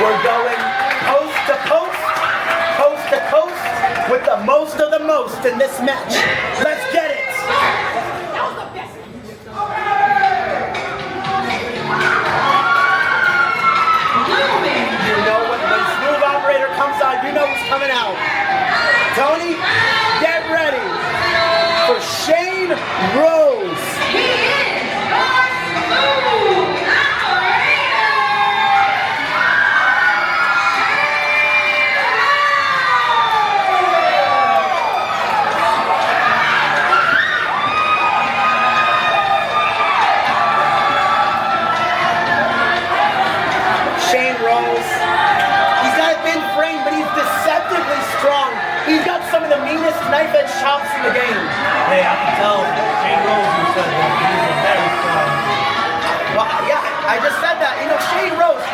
We're going coast to coast with the most of the most in this match. Let's get it. You know when Smooth Operator comes out, you know who's coming out. Tony, get ready for Shane Rose. He is Smooth Shane Rose. He's got a thin frame, but he's deceptively strong. He's got some of the meanest knife edge chops in the game. Hey, I can tell Shane Rose who said that he's a very strong. Well, yeah, I just said that. You know, Shane Rose,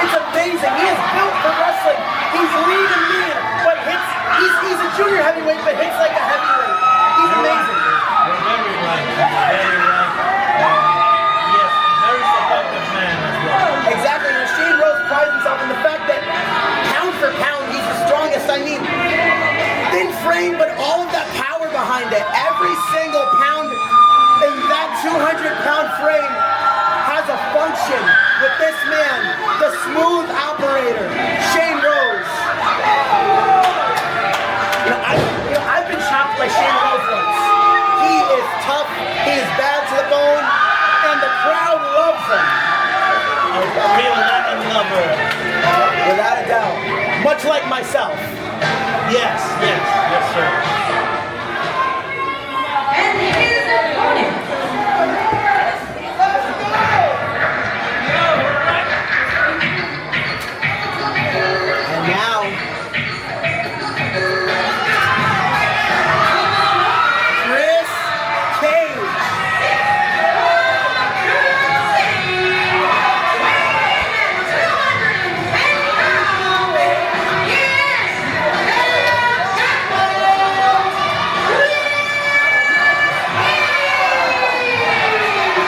it's amazing. He is built for wrestling. He's lean and mean, but hits. He's a junior heavyweight, but hits like a heavyweight. He's amazing. You're very right. Very right. Yes, very supportive man as well. Exactly. You know, Shane Rose prides himself in the fact that pound for pound, he's the strongest. I mean, thin frame, but all of that power behind it. Every single pound in that 200-pound frame has a function with this man, the Smooth Operator, Shane Rose. I've been chopped by Shane Rose once. He is tough, he is bad to the bone, and the crowd loves him. A real Latin lover. Without a doubt. Much like myself. Yes, sir. and his opponent. And now, Kris Kage.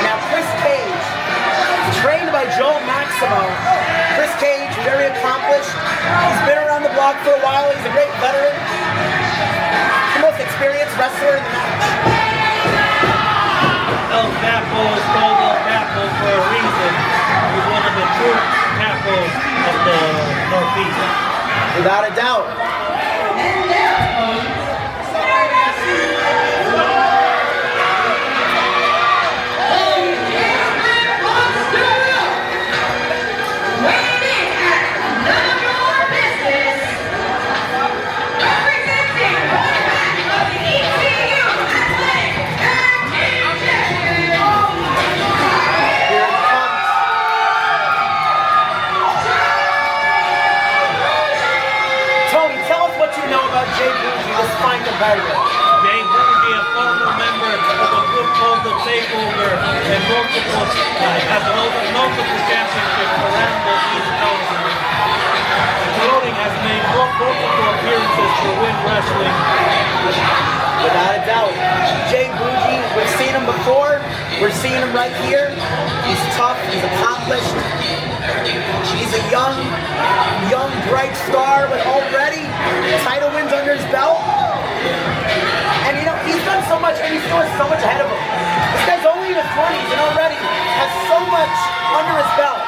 Now, Kris Kage, trained by Joel Maximo. Kris Kage, very accomplished. He's been around the block for a while. He's a great veteran. The most experienced wrestler in the match. El Capo is called El Capo for a reason. He's one of the true capos of the Northeast. Without a doubt. Here it comes. Tony, tell us what you know about Jay Boujii, this fine competitor. Jay Boujii, a former member of a group called the Takeover, and has multiple championships around the East Coast, including has made multiple appearances for Win Wrestling. Without a doubt. Jay Boujii, we've seen him before. We're seeing him right here. He's tough. He's accomplished. He's a young, bright star, but already title wins under his belt. And you know, he's done so much, and he still has so much ahead of him. This guy's only in his 20s and already has so much under his belt.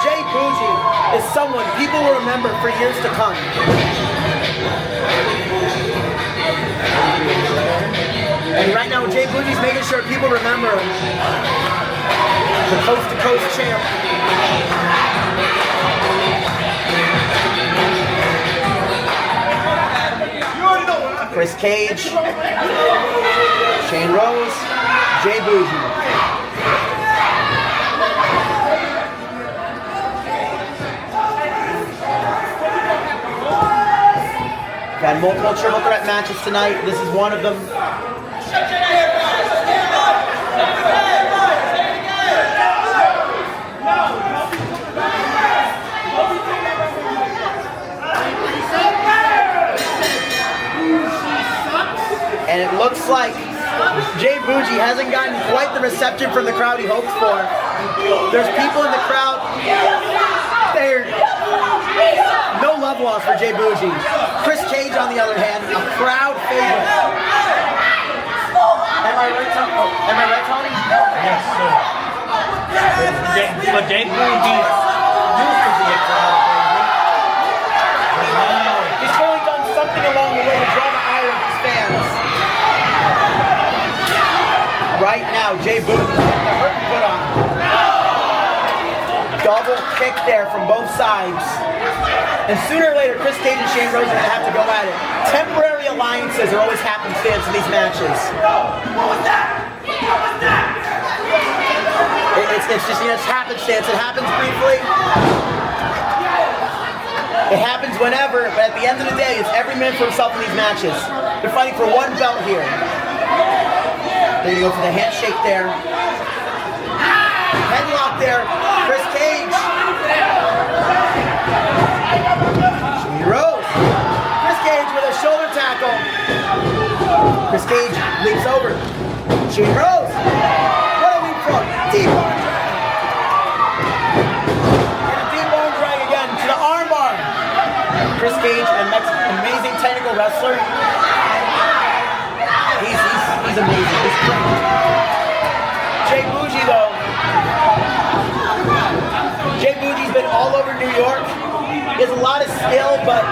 Jay Boujii is someone people will remember for years to come. And right now, Jay Boujii's making sure people remember him. The coast-to-coast champ. Kris Kage, Shane Rose, Jay Boujii. We've had multiple triple threat matches tonight. This is one of them. And it looks like Jay Boujii hasn't gotten quite the reception from the crowd he hoped for. There's people in the crowd. There's no love lost for Jay Boujii. Kris Kage, on the other hand, a crowd favorite. Am I right, Tony? Am I right, Tony? Yes, sir. But Jay Boujii used to be a crowd favorite. Wow. He's really done something along the way to draw the ire of his fans. Right now, Jay Boujii getting the hurt put on. Double kick there from both sides. And sooner or later, Kris Kage and Shane Rose are going to have to go at it. Temporary alliances are always happenstance in these matches. What was that? What was that? It's just, it's happenstance. It happens briefly. It happens whenever, but at the end of the day, it's every man for himself in these matches. They're fighting for one belt here. They're going to go for the handshake there. Headlock there. Kris Kage. She rose. Kris Kage with a shoulder tackle. Kris Kage leaps over. She rose. What a leap frog. Deep arm drag. And a deep arm drag again to the arm bar. Kris Kage, an amazing technical wrestler. He's amazing. He's great. Jay Boujii, though. Jay Boujii's been all over New York. He has a lot of skill, but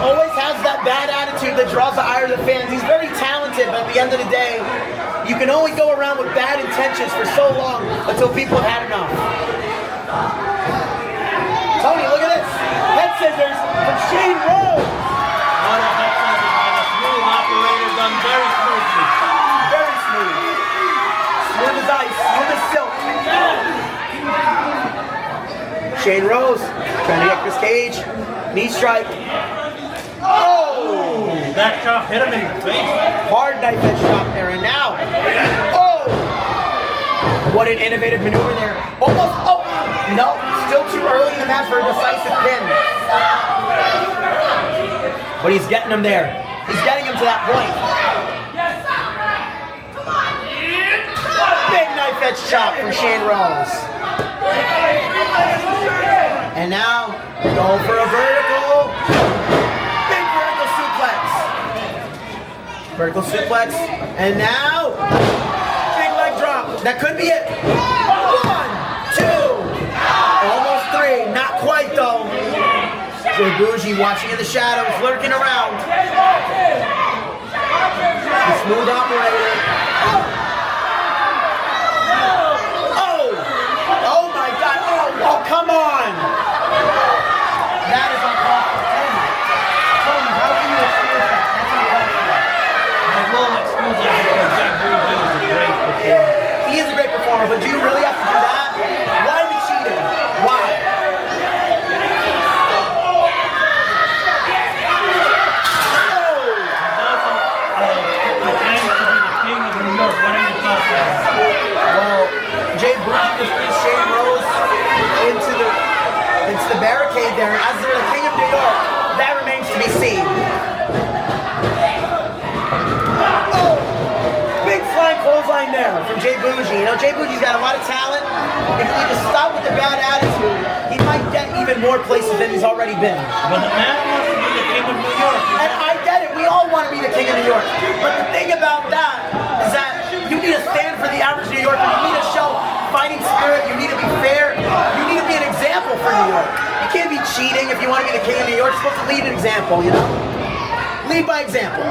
always has that bad attitude that draws the ire of the fans. He's very talented, but at the end of the day, you can only go around with bad intentions for so long until people have had enough. Tony, look at this. Head scissors from Shane Rose. One of that a smooth operator done very smoothly. Very smooth. Smooth as ice, smooth as silk. Shane Rose trying to get Kris Kage. Knee strike. Oh! That chop hit him in the face. Hard knife edge shot there, and now. Oh! What an innovative maneuver there. Almost. Oh! No, still too early in the match for a decisive pin. But he's getting him there. He's getting him to that point. Big knife edge chop from Shane Rose. And now, going for a vertical. Big vertical suplex. Vertical suplex. And now, big leg drop. That could be it. 1, 2. Almost 3. Not quite, though. Jay Boujii watching in the shadows, lurking around. The smooth operator. Oh, come on! That is uncomfortable. Tony, how can you excuse that? That's uncomfortable. I will excuse it because Jay Boujii is a great performer. He is a great performer, but do you really have to do that? Why are we cheating? Why? Well, Jay Boujii just threw Shane Rose into the barricade there. As they're the king of New York, that remains to be seen. Oh! Big flying clothesline there from Jay Boujii. You know, Jay Boujii's got a lot of talent. If he just stop with the bad attitude, he might get even more places than he's already been. But the man wants to be the king of New York. And I get it. We all want to be the king of New York. But the thing about that is that you need to stand for the average New Yorker. You need to show fighting spirit. You need to be fair. You need to be an example for New York. You can't be cheating if you want to be the king of New York. You're supposed to lead an example, you know? Lead by example.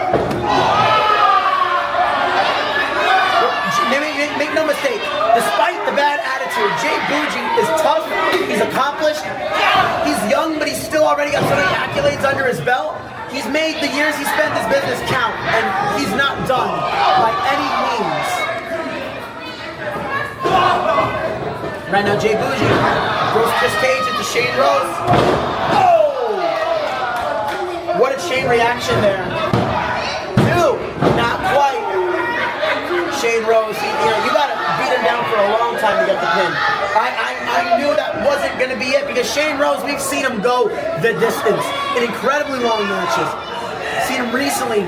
Make no mistake. Despite the bad attitude, Jay Boujii is tough. He's accomplished. He's young, but he's still already got so many accolades under his belt. He's made the years he spent in this business count, and he's not done by any means. Right now, Jay Boujii throws Kris Kage into Shane Rose. Oh! What a chain reaction there. 2, not quite. Shane Rose, you gotta beat him down for a long time to get the pin. I knew that wasn't gonna be it because Shane Rose, we've seen him go the distance in incredibly long matches. Seen him recently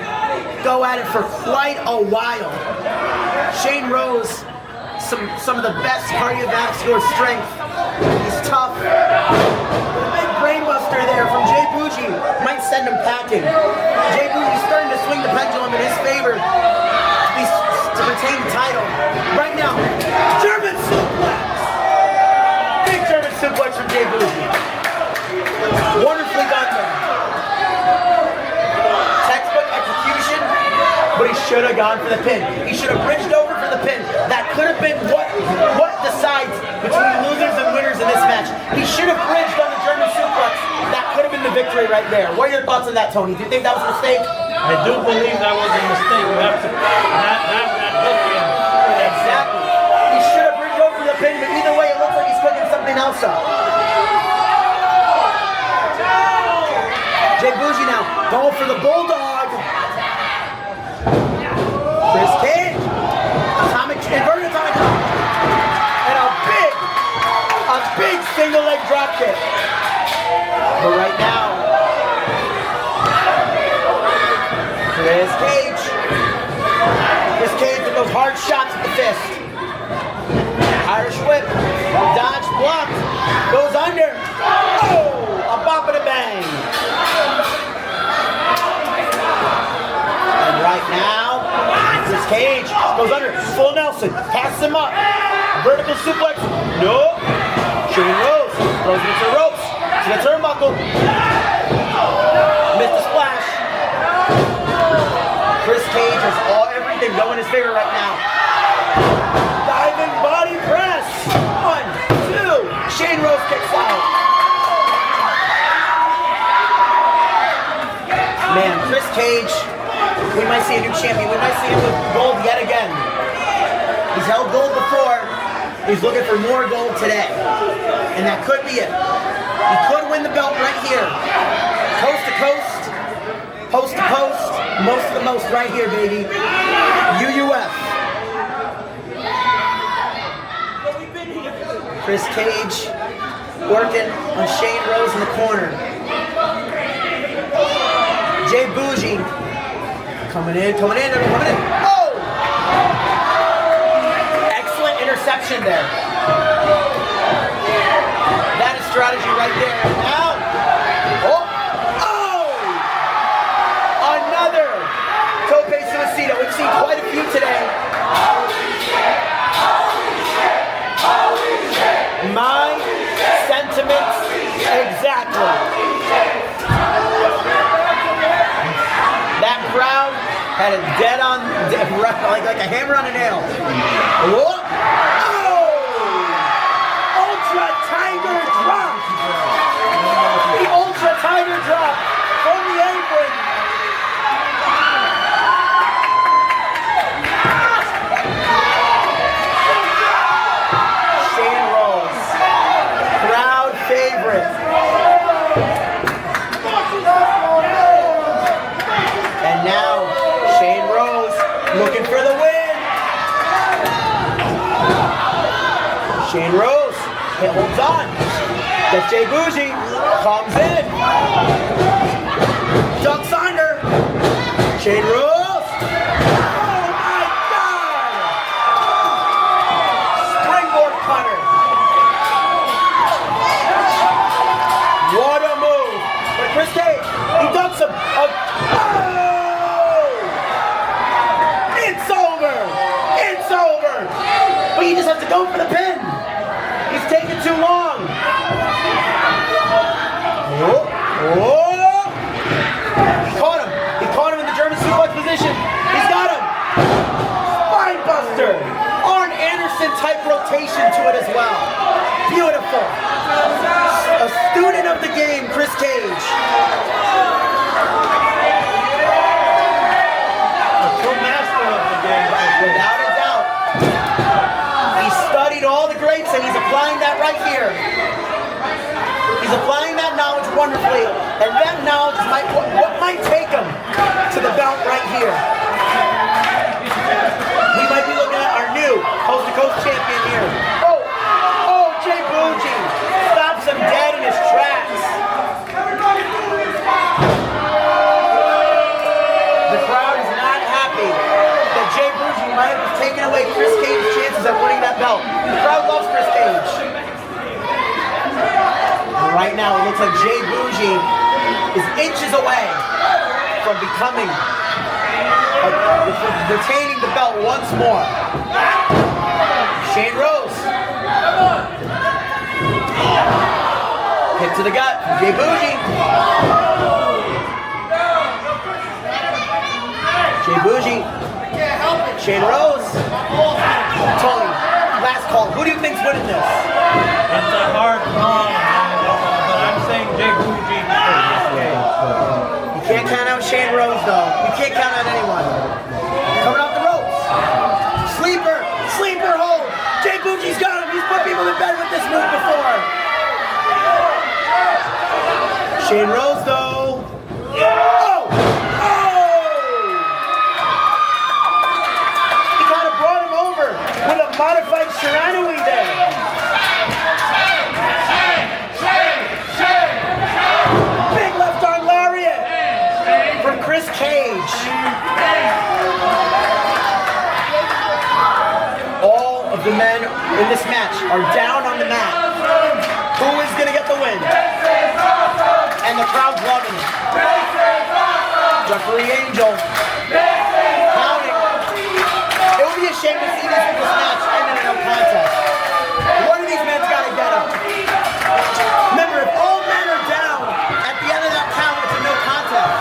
go at it for quite a while. Shane Rose, some of the best cardiovascular strength. He's tough. The big brainbuster there from Jay Boujii might send him packing. Jay Boujii starting to swing the pendulum in his favor to retain the title. Right now, German suplex. Big German suplex from Jay Boujii. Wonderfully done there. Textbook execution, but he should have gone for the pin. He should have bridged over for the pin. That could have been what decides between losers and winners in this match. He should have bridged on the German suplex. That could have been the victory right there. What are your thoughts on that, Tony? Do you think that was a mistake? I do believe that was a mistake. You have to have that hook in. Exactly. He should have bridged over the pin, but either way, it looks like he's cooking something else up. Jay Boujii now going for the bulldog. Kris Kage, inverted atomic drop, and a big single leg drop kick. But right now, Kris Kage with those hard shots with the fist. Irish whip, dodge blocked, goes under. Oh, a bop and a bang. And right now, Kris Kage goes under, full Nelson, passes him up. Vertical suplex, no. Shane Rose throws him into the ropes, to the turnbuckle. Missed the splash. Kris Kage has everything going in his favor right now. Diving body press. 1, 2. Shane Rose kicks out. Man, Kris Kage, we might see a new champion. We might see him with gold yet again. He's held gold before. He's looking for more gold today. And that could be it. He could win the belt right here. Coast to coast, post to post, most of the most right here, baby. UUF. Kris Kage working on Shane Rose in the corner. Jay Boujii coming in. Oh! Excellent interception there. That is strategy right there. Now, another tope suicida. We've seen quite a few today. My sentiments exactly. That crowd had a like a hammer on a nail. Whoa. Oh! Ultra Tiger drop. The Ultra Tiger drop from the apron. Shane Rose, crowd favorite. And now, Shane Rose looking for the win. Shane Rose, it holds on. Gets Jay Boujii, comes in. Ducks under. Shane Rose. Oh my God! Springboard cutter. What a move. But Kris Kage, he ducks him. It's over! But you just have to go for the pin! He's taking too long! He caught him in the German suplex position! He's got him! Spine buster! Arn Anderson type rotation to it as well. Beautiful! A student of the game, Kris Kage. Without a doubt. He studied all the greats and he's applying that right here. He's applying that knowledge wonderfully. And that knowledge might what might take him to the belt right here. We might be looking at our new coast-to-coast champion here. Oh, Jay Boujii stops him dead in his tracks. The crowd is not happy that Jay Boujii might have taken away belt. The crowd loves Kris Kage. And right now, it looks like Boujii is inches away from becoming, retaining the belt once more. Shane Rose. Hit to the gut from Boujii. Boujii. Shane Rose. Tony, last call. Who do you think's winning this? It's a hard call, but I'm saying Boujii for this game. You can't count out Shane Rose, though. You can't count out anyone. Coming off the ropes. Sleeper. Sleeper hold. Boujii's got him. He's put people in bed with this move before. Shane Rose, though. Oh! With a modified Shiranui there. Big left arm lariat from Kris Kage. All of the men in this match are down on the mat. Who is going to get the win? And the crowd's loving it. Referee Angel counting. It would be a shame to see this match end in a no contest. One of these men's got to get up. Remember, if all men are down at the end of that count, it's a no contest.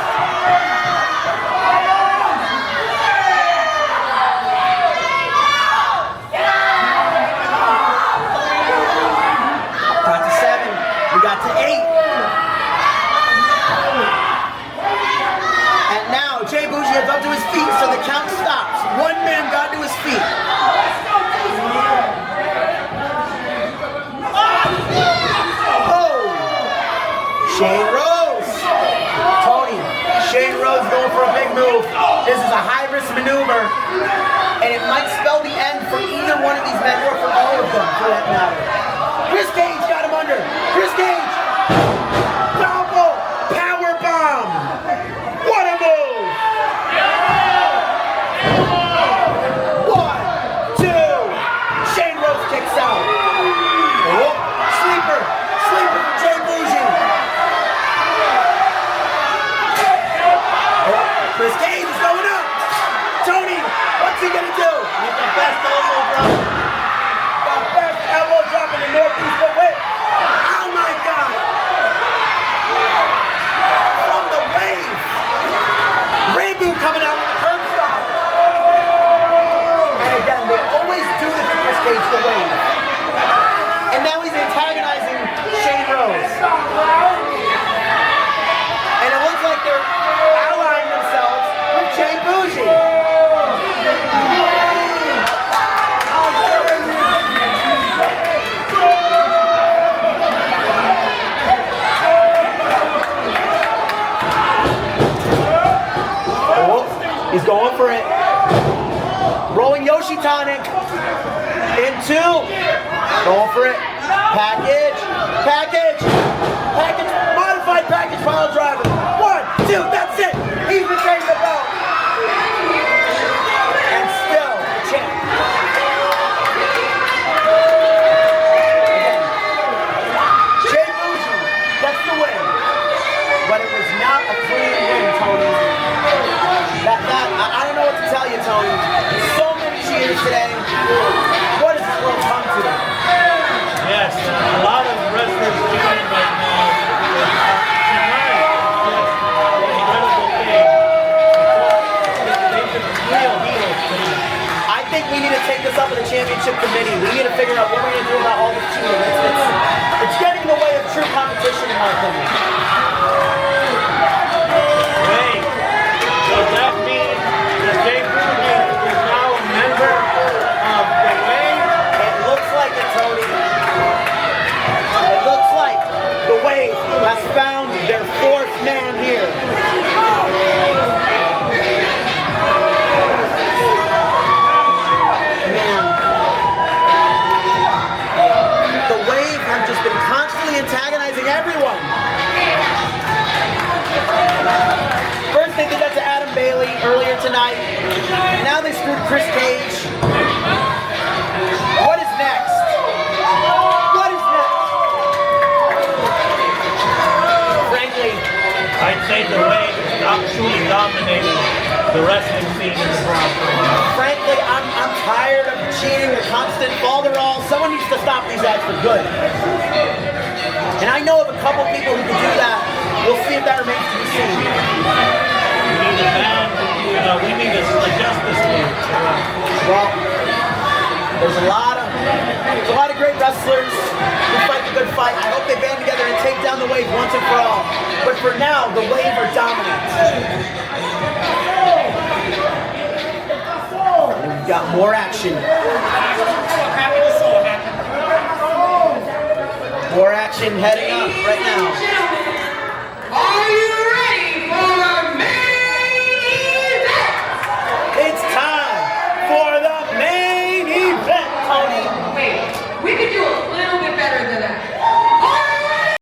Got to 7. We got to 8. And now Boujii is up to his feet, so the count stops. One man got to his feet. Oh! Shane Rose. Tony, Shane Rose going for a big move. This is a high-risk maneuver, and it might spell the end for either one of these men, or for all of them, for that matter. Kris Kage got him under. Kris Kage. Powerful power bomb. What a move! Kris Kage is going up. Tony, what's he gonna do? With the best elbow drop. The best elbow drop in the Northeast of Wit. Oh my God! From the wave. Rainbow coming out with a curb stop. And again, they always do this with Kris Kage, the wave. And now he's antagonizing Shane Rose. And it looks like they're allying themselves with Boujii. Oh, he's going for it. Rolling Yoshi tonic. In 2. Going for it. Package. Package. Package. Modified package pile driver. 1, 2. That's it. He's retained the belt. And still the champ. Again. Boujii gets the win. But it was not a clean win, Tony. I don't know what to tell you, Tony. So many cheers today. What does this world come to? Yes, a lot of wrestlers cheering right now. I think we need to take this up with the championship committee. We need to figure out what we're going to do about all this cheating. It's getting in the way of true competition, in my opinion. Hey, does that mean that Boujii is now a member of the Wave? It looks like it, Tony. It looks like the Wave has found their 4th man here. Just been constantly antagonizing everyone. constant falderall. Someone needs to stop these guys for good. And I know of a couple people who can do that. We'll see if that remains to be seen. We need a man, we need a justice league. Well, there's a lot of great wrestlers who fight the good fight. I hope they band together and take down the Wave once and for all. But for now, the Wave are dominant. We've got more action. More action heading up right now.